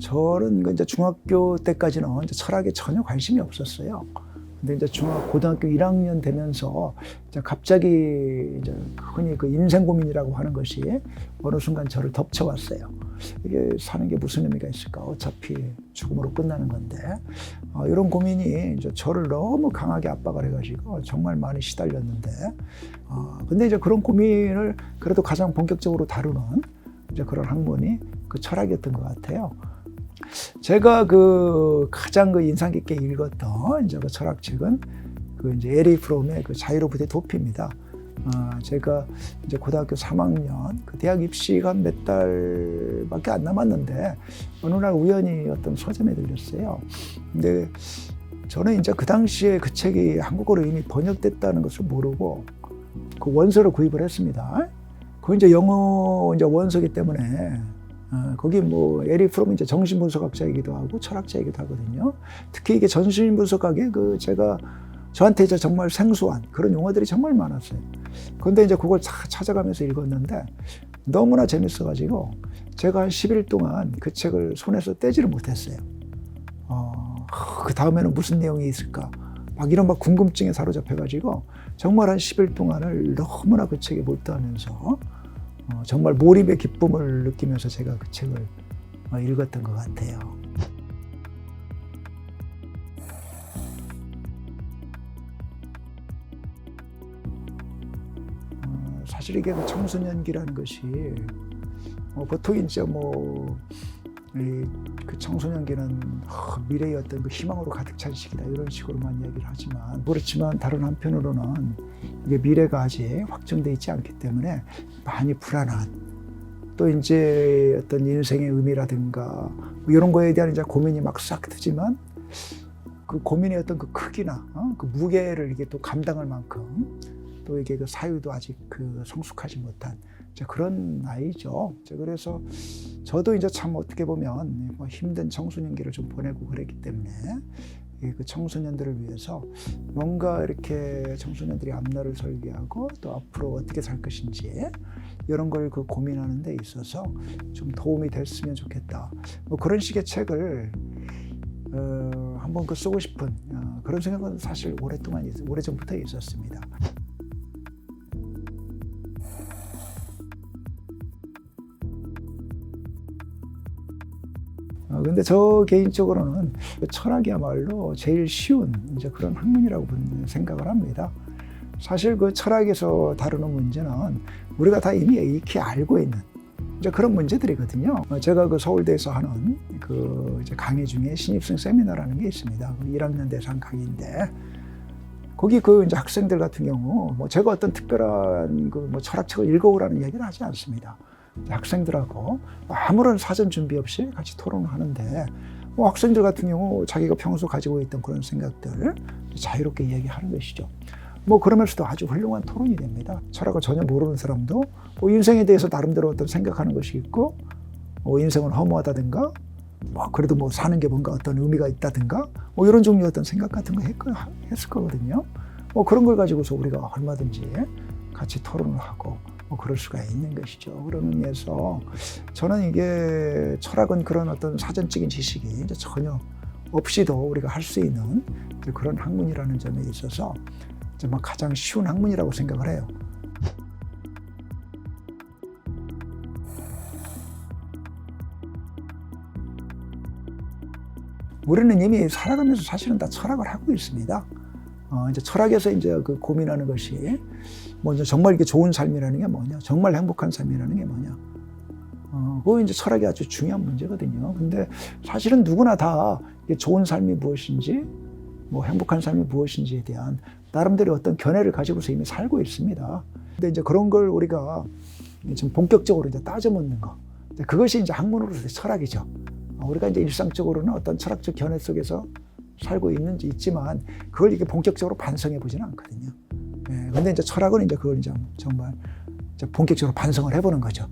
저는 이제 중학교 때까지는 이제 철학에 전혀 관심이 없었어요. 근데 이제 고등학교 1학년 되면서 이제 갑자기 이제 흔히 그 인생 고민이라고 하는 것이 어느 순간 저를 덮쳐왔어요. 이게 사는 게 무슨 의미가 있을까? 어차피 죽음으로 끝나는 건데. 이런 고민이 이제 저를 너무 강하게 압박을 해가지고 정말 많이 시달렸는데. 근데 이제 그런 고민을 그래도 가장 본격적으로 다루는 이제 그런 학문이 그 철학이었던 것 같아요. 제가 가장 인상 깊게 읽었던 이제 그 철학책은 이제 에리 프롬의 자유로부터의 도피입니다. 제가 이제 고등학교 3학년 대학 입시가 몇 달밖에 안 남았는데 어느 날 우연히 어떤 서점에 들렸어요. 근데 저는 이제 그 당시에 그 책이 한국어로 이미 번역됐다는 것을 모르고 그 원서를 구입을 했습니다. 그 이제 영어 이제 원서기 때문에 거기 에리 프롬은 이제 정신분석학자이기도 하고 철학자이기도 하거든요. 특히 이게 정신분석학에 제가 저한테 이제 정말 생소한 그런 용어들이 정말 많았어요. 그런데 이제 그걸 찾아가면서 읽었는데 너무나 재밌어가지고 제가 한 10일 동안 그 책을 손에서 떼지를 못했어요. 그 다음에는 무슨 내용이 있을까? 이런 궁금증에 사로잡혀가지고 정말 한 10일 동안을 너무나 그 책에 몰두하면서 정말 몰입의 기쁨을 느끼면서 제가 그 책을 읽었던 것 같아요. 사실 이게 청소년기라는 것이 보통 이제 그 청소년기는 미래의 어떤 희망으로 가득 찬 시기다 이런 식으로만 이야기를 하지만 그렇지만 다른 한편으로는 이게 미래가 아직 확정되어 있지 않기 때문에 많이 불안한 또 이제 어떤 인생의 의미라든가 이런 거에 대한 이제 고민이 막 싹 트지만 그 고민의 어떤 그 크기나 그 무게를 이게 또 감당할 만큼 또 이게 그 사유도 아직 성숙하지 못한 그런 나이죠. 그래서 저도 이제 참 어떻게 보면 힘든 청소년기를 좀 보내고 그랬기 때문에 그 청소년들을 위해서 뭔가 이렇게 청소년들이 앞날을 설계하고 또 앞으로 어떻게 살 것인지 이런 걸 고민하는 데 있어서 좀 도움이 됐으면 좋겠다. 그런 식의 책을 한번 쓰고 싶은 그런 생각은 사실 오래전부터 있었습니다. 근데 저 개인적으로는 철학이야말로 제일 쉬운 이제 그런 학문이라고 생각을 합니다. 사실 철학에서 다루는 문제는 우리가 다 이미 익히 알고 있는 이제 그런 문제들이거든요. 제가 서울대에서 하는 이제 강의 중에 신입생 세미나라는 게 있습니다. 1학년 대상 강의인데 거기 이제 학생들 같은 경우 제가 어떤 특별한 철학책을 읽어오라는 이야기를 하지 않습니다. 학생들하고 아무런 사전 준비 없이 같이 토론을 하는데 학생들 같은 경우 자기가 평소 가지고 있던 그런 생각들 자유롭게 이야기하는 것이죠. 그러면서도 아주 훌륭한 토론이 됩니다. 철학을 전혀 모르는 사람도 인생에 대해서 나름대로 어떤 생각하는 것이 있고 인생은 허무하다든가 그래도 사는 게 뭔가 어떤 의미가 있다든가 이런 종류의 어떤 생각 같은 거 했을 거거든요. 그런 걸 가지고서 우리가 얼마든지 같이 토론을 하고 그럴 수가 있는 것이죠. 그런 의미에서 저는 이게 철학은 그런 어떤 사전적인 지식이 이제 전혀 없이도 우리가 할 수 있는 그런 학문이라는 점에 있어서 가장 쉬운 학문이라고 생각을 해요. 우리는 이미 살아가면서 사실은 다 철학을 하고 있습니다. 이제 철학에서 이제 고민하는 것이 정말 이게 좋은 삶이라는 게 뭐냐, 정말 행복한 삶이라는 게 뭐냐. 그거 이제 철학이 아주 중요한 문제거든요. 근데 사실은 누구나 다 이게 좋은 삶이 무엇인지, 행복한 삶이 무엇인지에 대한 나름대로 어떤 견해를 가지고서 이미 살고 있습니다. 근데 이제 그런 걸 우리가 좀 본격적으로 이제 따져묻는 거. 그것이 이제 학문으로서의 철학이죠. 우리가 이제 일상적으로는 어떤 철학적 견해 속에서 살고 있지만 그걸 이게 본격적으로 반성해 보지는 않거든요. 근데 이제 철학은 이제 그걸 이제 정말 이제 본격적으로 반성을 해보는 거죠.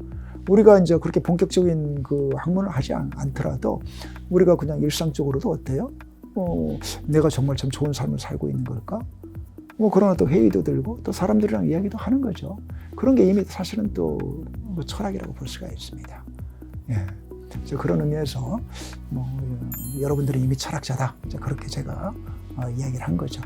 우리가 이제 그렇게 본격적인 학문을 하지 않더라도 우리가 그냥 일상적으로도 어때요? 내가 정말 참 좋은 삶을 살고 있는 걸까? 그러나 또 회의도 들고 또 사람들이랑 이야기도 하는 거죠. 그런 게 이미 사실은 또 철학이라고 볼 수가 있습니다. 이제 그런 의미에서 뭐 여러분들이 이미 철학자다. 이제 그렇게 제가 이야기를 한 거죠.